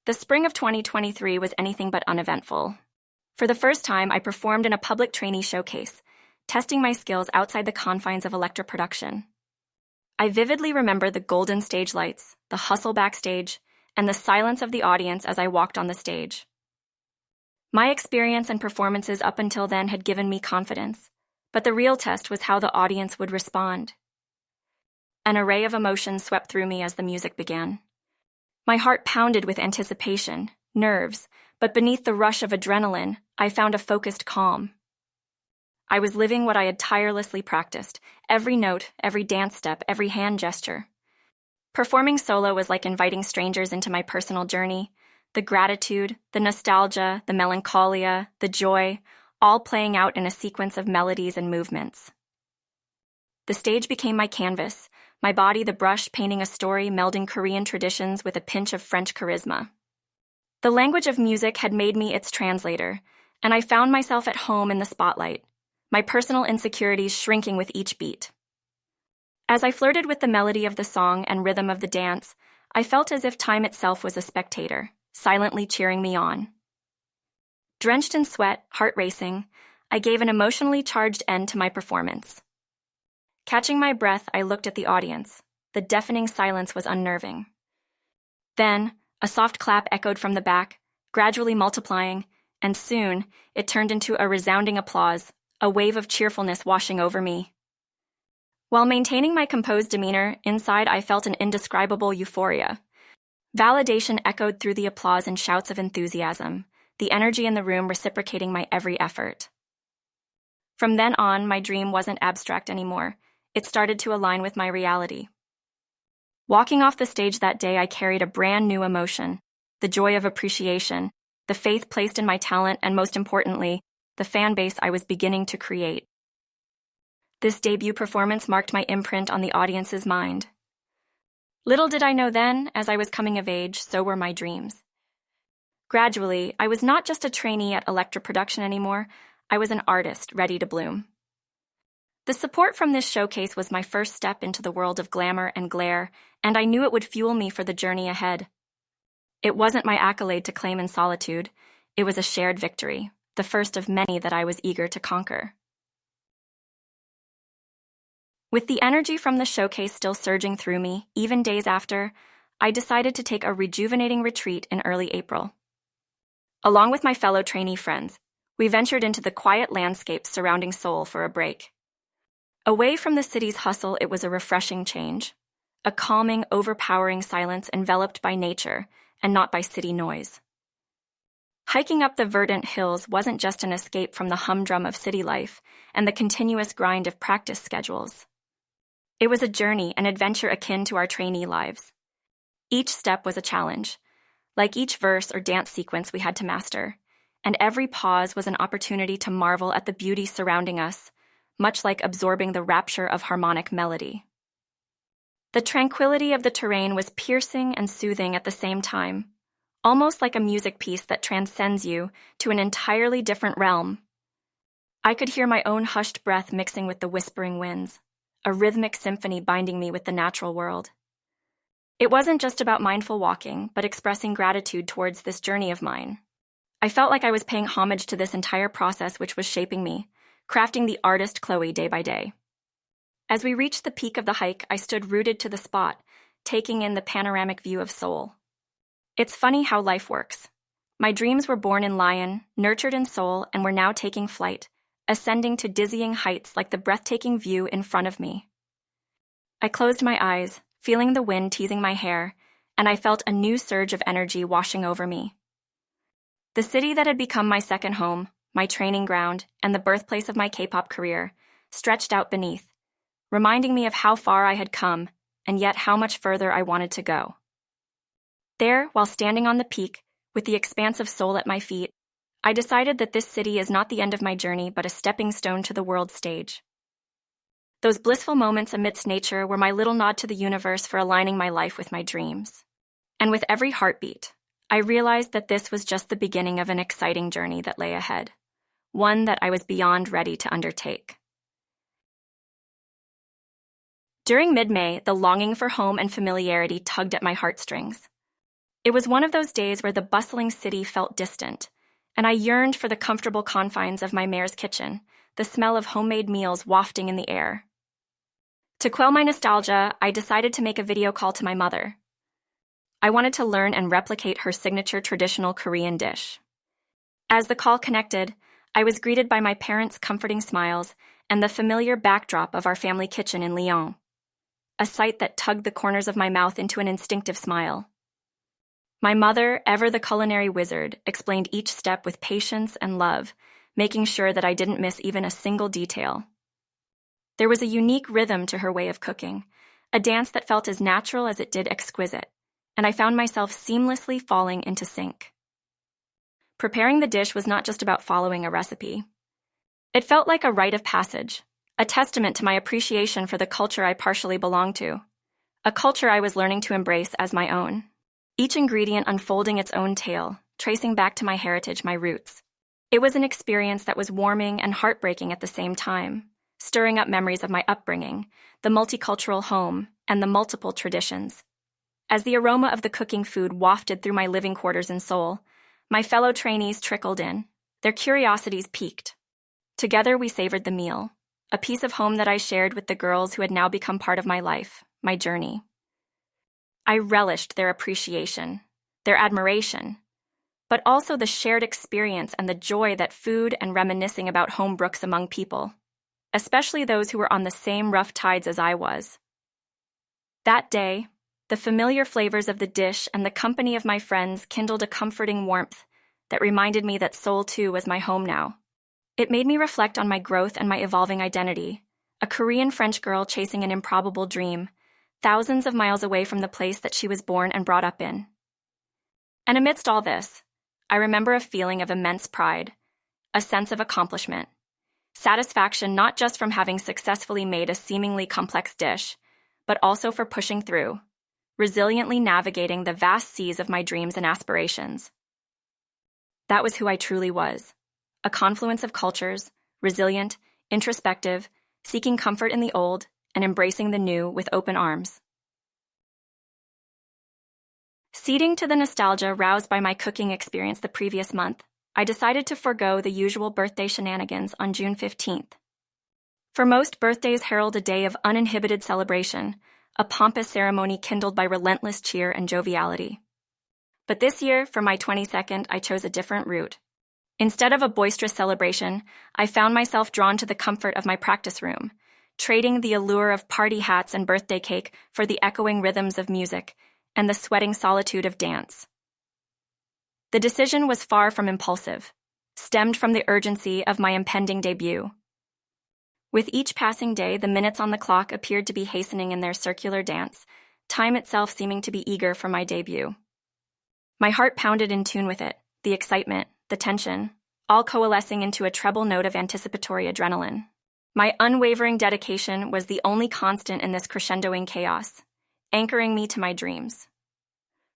The spring of 2023 was anything but uneventful. For the first time, I performed in a public trainee showcase, testing my skills outside the confines of electro production. I vividly remember the golden stage lights, the hustle backstage, and the silence of the audience as I walked on the stage. My experience and performances up until then had given me confidence, but the real test was how the audience would respond. An array of emotions swept through me as the music began. My heart pounded with anticipation, nerves, but beneath the rush of adrenaline, I found a focused calm. I was living what I had tirelessly practiced, every note, every dance step, every hand gesture. Performing solo was like inviting strangers into my personal journey, the gratitude, the nostalgia, the melancholia, the joy, all playing out in a sequence of melodies and movements. The stage became my canvas, my body the brush painting a story melding Korean traditions with a pinch of French charisma. The language of music had made me its translator, and I found myself at home in the spotlight, my personal insecurities shrinking with each beat. As I flirted with the melody of the song and rhythm of the dance, I felt as if time itself was a spectator, silently cheering me on. Drenched in sweat, heart racing, I gave an emotionally charged end to my performance. Catching my breath, I looked at the audience. The deafening silence was unnerving. Then, a soft clap echoed from the back, gradually multiplying, and soon, it turned into a resounding applause, a wave of cheerfulness washing over me. While maintaining my composed demeanor, inside I felt an indescribable euphoria. Validation echoed through the applause and shouts of enthusiasm, the energy in the room reciprocating my every effort. From then on, my dream wasn't abstract anymore. It started to align with my reality. Walking off the stage that day, I carried a brand new emotion, the joy of appreciation, the faith placed in my talent, and most importantly, the fan base I was beginning to create. This debut performance marked my imprint on the audience's mind. Little did I know then, as I was coming of age, so were my dreams. Gradually, I was not just a trainee at electro production anymore, I was an artist ready to bloom. The support from this showcase was my first step into the world of glamour and glare, and I knew it would fuel me for the journey ahead. It wasn't my accolade to claim in solitude, it was a shared victory, the first of many that I was eager to conquer. With the energy from the showcase still surging through me, even days after, I decided to take a rejuvenating retreat in early April. Along with my fellow trainee friends, we ventured into the quiet landscapes surrounding Seoul for a break. Away from the city's hustle, it was a refreshing change, a calming, overpowering silence enveloped by nature and not by city noise. Hiking up the verdant hills wasn't just an escape from the humdrum of city life and the continuous grind of practice schedules. It was a journey, an adventure akin to our trainee lives. Each step was a challenge, like each verse or dance sequence we had to master, and every pause was an opportunity to marvel at the beauty surrounding us, much like absorbing the rapture of harmonic melody. The tranquility of the terrain was piercing and soothing at the same time, almost like a music piece that transcends you to an entirely different realm. I could hear my own hushed breath mixing with the whispering winds, a rhythmic symphony binding me with the natural world. It wasn't just about mindful walking, but expressing gratitude towards this journey of mine. I felt like I was paying homage to this entire process which was shaping me, crafting the artist Chloé day by day. As we reached the peak of the hike, I stood rooted to the spot, taking in the panoramic view of Seoul. It's funny how life works. My dreams were born in Lyon, nurtured in Seoul, and were now taking flight, ascending to dizzying heights like the breathtaking view in front of me. I closed my eyes, feeling the wind teasing my hair, and I felt a new surge of energy washing over me. The city that had become my second home, my training ground, and the birthplace of my K-pop career, stretched out beneath, reminding me of how far I had come, and yet how much further I wanted to go. There, while standing on the peak, with the expanse of Seoul at my feet, I decided that this city is not the end of my journey, but a stepping stone to the world stage. Those blissful moments amidst nature were my little nod to the universe for aligning my life with my dreams. And with every heartbeat, I realized that this was just the beginning of an exciting journey that lay ahead, one that I was beyond ready to undertake. During mid-May, the longing for home and familiarity tugged at my heartstrings. It was one of those days where the bustling city felt distant, and I yearned for the comfortable confines of my mare's kitchen, the smell of homemade meals wafting in the air. To quell my nostalgia, I decided to make a video call to my mother. I wanted to learn and replicate her signature traditional Korean dish. As the call connected, I was greeted by my parents' comforting smiles and the familiar backdrop of our family kitchen in Lyon, a sight that tugged the corners of my mouth into an instinctive smile. My mother, ever the culinary wizard, explained each step with patience and love, making sure that I didn't miss even a single detail. There was a unique rhythm to her way of cooking, a dance that felt as natural as it did exquisite, and I found myself seamlessly falling into sync. Preparing the dish was not just about following a recipe. It felt like a rite of passage, a testament to my appreciation for the culture I partially belonged to, a culture I was learning to embrace as my own. Each ingredient unfolding its own tale, tracing back to my heritage, my roots. It was an experience that was warming and heartbreaking at the same time, stirring up memories of my upbringing, the multicultural home, and the multiple traditions. As the aroma of the cooking food wafted through my living quarters in Seoul, my fellow trainees trickled in, their curiosities piqued. Together we savored the meal, a piece of home that I shared with the girls who had now become part of my life, my journey. I relished their appreciation, their admiration, but also the shared experience and the joy that food and reminiscing about home brooks among people, especially those who were on the same rough tides as I was. That day, the familiar flavors of the dish and the company of my friends kindled a comforting warmth that reminded me that Seoul too was my home now. It made me reflect on my growth and my evolving identity, a Korean French girl chasing an improbable dream, thousands of miles away from the place that she was born and brought up in. And amidst all this, I remember a feeling of immense pride, a sense of accomplishment, satisfaction not just from having successfully made a seemingly complex dish, but also for pushing through, resiliently navigating the vast seas of my dreams and aspirations. That was who I truly was, a confluence of cultures, resilient, introspective, seeking comfort in the old, and embracing the new with open arms. Ceding to the nostalgia roused by my cooking experience the previous month, I decided to forego the usual birthday shenanigans on June 15th. For most, birthdays herald a day of uninhibited celebration, a pompous ceremony kindled by relentless cheer and joviality. But this year, for my 22nd, I chose a different route. Instead of a boisterous celebration, I found myself drawn to the comfort of my practice room, trading the allure of party hats and birthday cake for the echoing rhythms of music and the sweating solitude of dance. The decision was far from impulsive, stemmed from the urgency of my impending debut. With each passing day, the minutes on the clock appeared to be hastening in their circular dance, time itself seeming to be eager for my debut. My heart pounded in tune with it, the excitement, the tension, all coalescing into a treble note of anticipatory adrenaline. My unwavering dedication was the only constant in this crescendoing chaos, anchoring me to my dreams.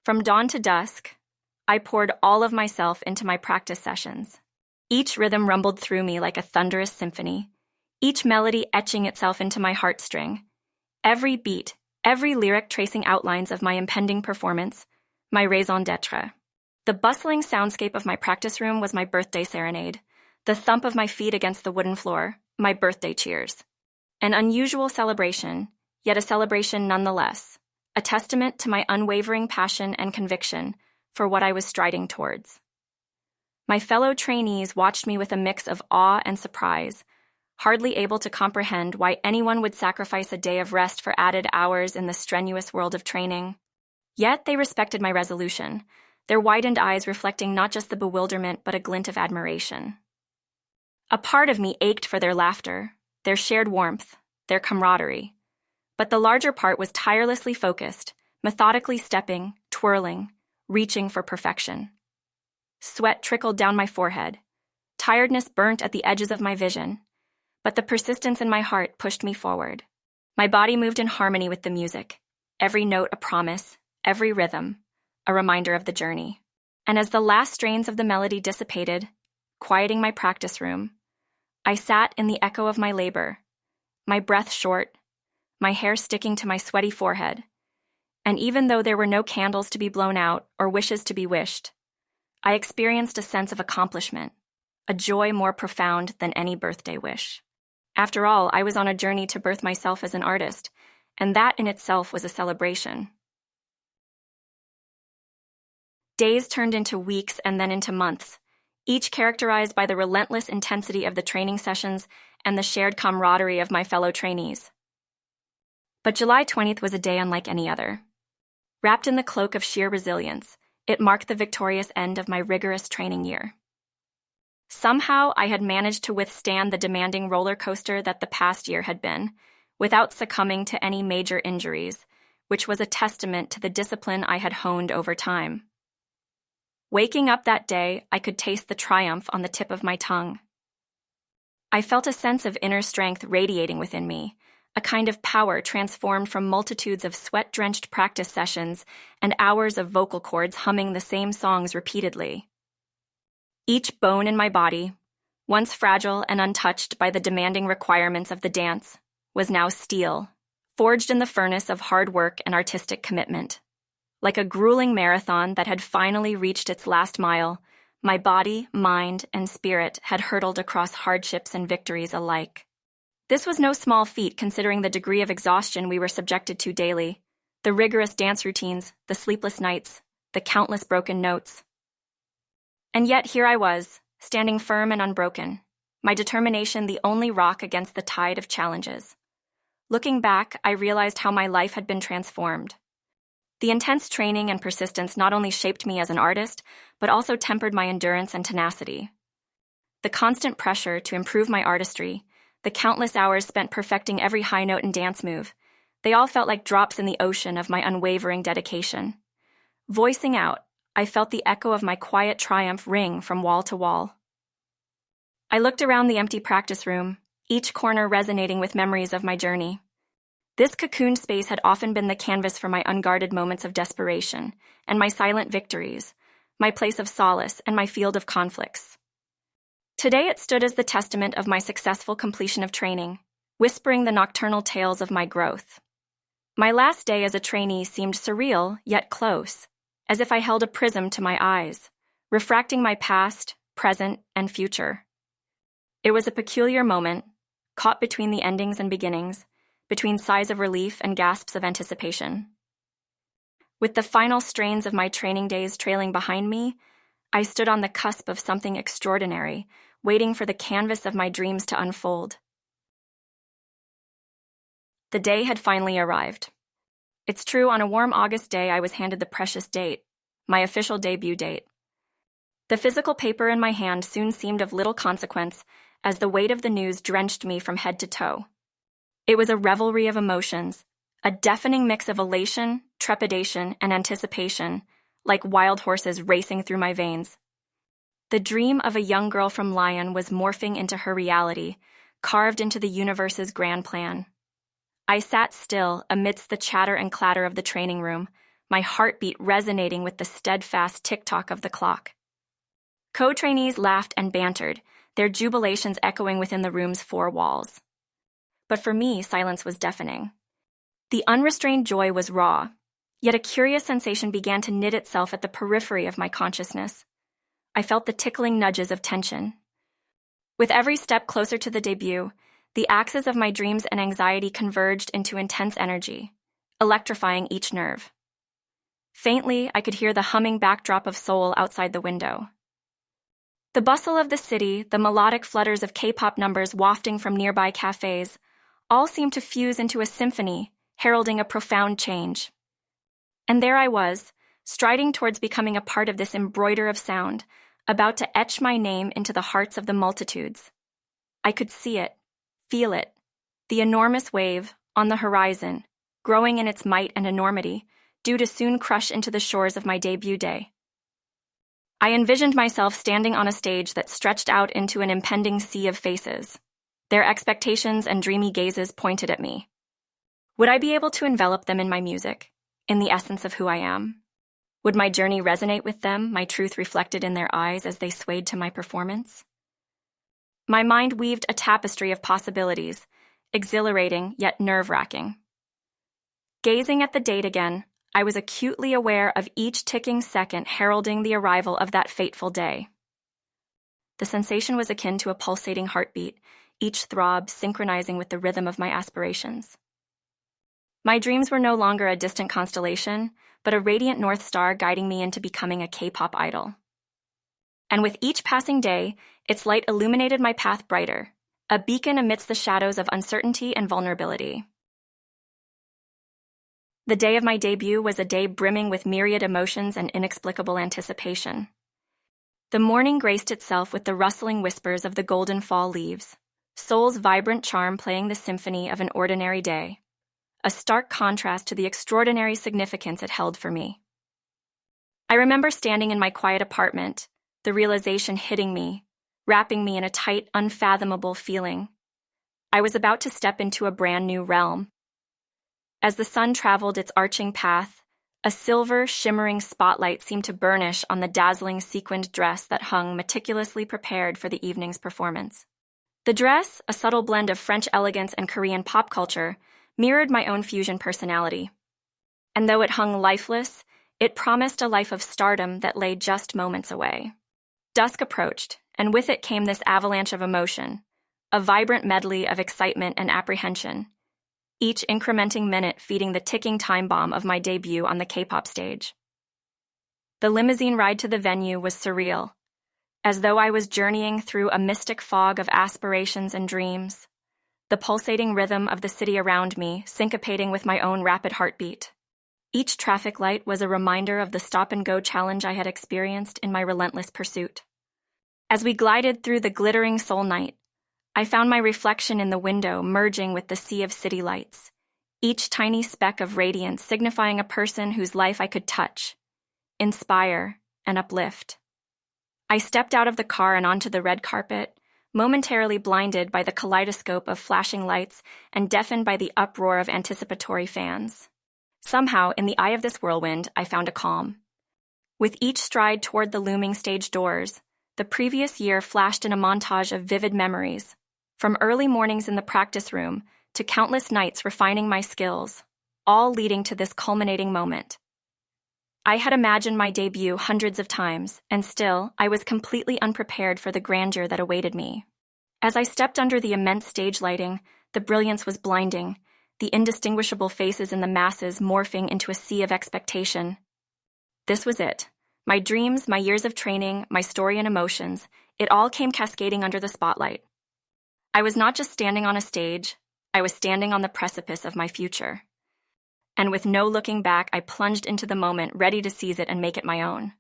From dawn to dusk, I poured all of myself into my practice sessions. Each rhythm rumbled through me like a thunderous symphony, each melody etching itself into my heartstring, every beat, every lyric tracing outlines of my impending performance, my raison d'être. The bustling soundscape of my practice room was my birthday serenade, the thump of my feet against the wooden floor, my birthday cheers. An unusual celebration, yet a celebration nonetheless, a testament to my unwavering passion and conviction for what I was striding towards. My fellow trainees watched me with a mix of awe and surprise, hardly able to comprehend why anyone would sacrifice a day of rest for added hours in the strenuous world of training. Yet they respected my resolution, their widened eyes reflecting not just the bewilderment but a glint of admiration. A part of me ached for their laughter, their shared warmth, their camaraderie. But the larger part was tirelessly focused, methodically stepping, twirling, reaching for perfection. Sweat trickled down my forehead. Tiredness burnt at the edges of my vision. But the persistence in my heart pushed me forward. My body moved in harmony with the music, every note a promise, every rhythm, a reminder of the journey. And as the last strains of the melody dissipated, quieting my practice room, I sat in the echo of my labor, my breath short, my hair sticking to my sweaty forehead, And even though there were no candles to be blown out or wishes to be wished, I experienced a sense of accomplishment, a joy more profound than any birthday wish. After all, I was on a journey to birth myself as an artist, and that in itself was a celebration. Days turned into weeks and then into months, each characterized by the relentless intensity of the training sessions and the shared camaraderie of my fellow trainees. But July 20th was a day unlike any other. Wrapped in the cloak of sheer resilience, it marked the victorious end of my rigorous training year. Somehow, I had managed to withstand the demanding roller coaster that the past year had been, without succumbing to any major injuries, which was a testament to the discipline I had honed over time. Waking up that day, I could taste the triumph on the tip of my tongue. I felt a sense of inner strength radiating within me, a kind of power transformed from multitudes of sweat-drenched practice sessions and hours of vocal cords humming the same songs repeatedly. Each bone in my body, once fragile and untouched by the demanding requirements of the dance, was now steel, forged in the furnace of hard work and artistic commitment. Like a grueling marathon that had finally reached its last mile, my body, mind, and spirit had hurtled across hardships and victories alike. This was no small feat considering the degree of exhaustion we were subjected to daily, the rigorous dance routines, the sleepless nights, the countless broken notes. And yet here I was, standing firm and unbroken, my determination the only rock against the tide of challenges. Looking back, I realized how my life had been transformed. The intense training and persistence not only shaped me as an artist, but also tempered my endurance and tenacity. The constant pressure to improve my artistry, the countless hours spent perfecting every high note and dance move, they all felt like drops in the ocean of my unwavering dedication. Voicing out, I felt the echo of my quiet triumph ring from wall to wall. I looked around the empty practice room, each corner resonating with memories of my journey. This cocooned space had often been the canvas for my unguarded moments of desperation and my silent victories, my place of solace and my field of conflicts. Today it stood as the testament of my successful completion of training, whispering the nocturnal tales of my growth. My last day as a trainee seemed surreal yet close, as if I held a prism to my eyes, refracting my past, present, and future. It was a peculiar moment, caught between the endings and beginnings, between sighs of relief and gasps of anticipation. With the final strains of my training days trailing behind me, I stood on the cusp of something extraordinary, waiting for the canvas of my dreams to unfold. The day had finally arrived. It's true, on a warm August day I was handed the precious date, my official debut date. The physical paper in my hand soon seemed of little consequence as the weight of the news drenched me from head to toe. It was a revelry of emotions, a deafening mix of elation, trepidation, and anticipation, like wild horses racing through my veins. The dream of a young girl from Lyon was morphing into her reality, carved into the universe's grand plan. I sat still amidst the chatter and clatter of the training room, my heartbeat resonating with the steadfast tick-tock of the clock. Co-trainees laughed and bantered, their jubilations echoing within the room's four walls. But for me, silence was deafening. The unrestrained joy was raw, yet a curious sensation began to knit itself at the periphery of my consciousness. I felt the tickling nudges of tension. With every step closer to the debut, the axes of my dreams and anxiety converged into intense energy, electrifying each nerve. Faintly, I could hear the humming backdrop of soul outside the window. The bustle of the city, the melodic flutters of K-pop numbers wafting from nearby cafes, all seemed to fuse into a symphony, heralding a profound change. And there I was, striding towards becoming a part of this embroider of sound, about to etch my name into the hearts of the multitudes. I could see it, feel it, the enormous wave, on the horizon, growing in its might and enormity, due to soon crush into the shores of my debut day. I envisioned myself standing on a stage that stretched out into an impending sea of faces. Their expectations and dreamy gazes pointed at me. Would I be able to envelop them in my music, in the essence of who I am? Would my journey resonate with them, my truth reflected in their eyes as they swayed to my performance? My mind weaved a tapestry of possibilities, exhilarating yet nerve-wracking. Gazing at the date again, I was acutely aware of each ticking second heralding the arrival of that fateful day. The sensation was akin to a pulsating heartbeat, each throb synchronizing with the rhythm of my aspirations. My dreams were no longer a distant constellation, but a radiant North Star guiding me into becoming a K-pop idol. And with each passing day, its light illuminated my path brighter, a beacon amidst the shadows of uncertainty and vulnerability. The day of my debut was a day brimming with myriad emotions and inexplicable anticipation. The morning graced itself with the rustling whispers of the golden fall leaves, Seoul's vibrant charm playing the symphony of an ordinary day, a stark contrast to the extraordinary significance it held for me. I remember standing in my quiet apartment, the realization hitting me, wrapping me in a tight, unfathomable feeling. I was about to step into a brand new realm. As the sun traveled its arching path, a silver, shimmering spotlight seemed to burnish on the dazzling sequined dress that hung meticulously prepared for the evening's performance. The dress, a subtle blend of French elegance and Korean pop culture, mirrored my own fusion personality. And though it hung lifeless, it promised a life of stardom that lay just moments away. Dusk approached, and with it came this avalanche of emotion, a vibrant medley of excitement and apprehension, each incrementing minute feeding the ticking time bomb of my debut on the K-pop stage. The limousine ride to the venue was surreal, as though I was journeying through a mystic fog of aspirations and dreams, the pulsating rhythm of the city around me syncopating with my own rapid heartbeat. Each traffic light was a reminder of the stop-and-go challenge I had experienced in my relentless pursuit. As we glided through the glittering Seoul night, I found my reflection in the window merging with the sea of city lights, each tiny speck of radiance signifying a person whose life I could touch, inspire, and uplift. I stepped out of the car and onto the red carpet, momentarily blinded by the kaleidoscope of flashing lights and deafened by the uproar of anticipatory fans. Somehow, in the eye of this whirlwind, I found a calm. With each stride toward the looming stage doors, the previous year flashed in a montage of vivid memories, from early mornings in the practice room to countless nights refining my skills, all leading to this culminating moment. I had imagined my debut hundreds of times, and still, I was completely unprepared for the grandeur that awaited me. As I stepped under the immense stage lighting, the brilliance was blinding, the indistinguishable faces in the masses morphing into a sea of expectation. This was it. My dreams, my years of training, my story and emotions, it all came cascading under the spotlight. I was not just standing on a stage, I was standing on the precipice of my future. And with no looking back, I plunged into the moment, ready to seize it and make it my own.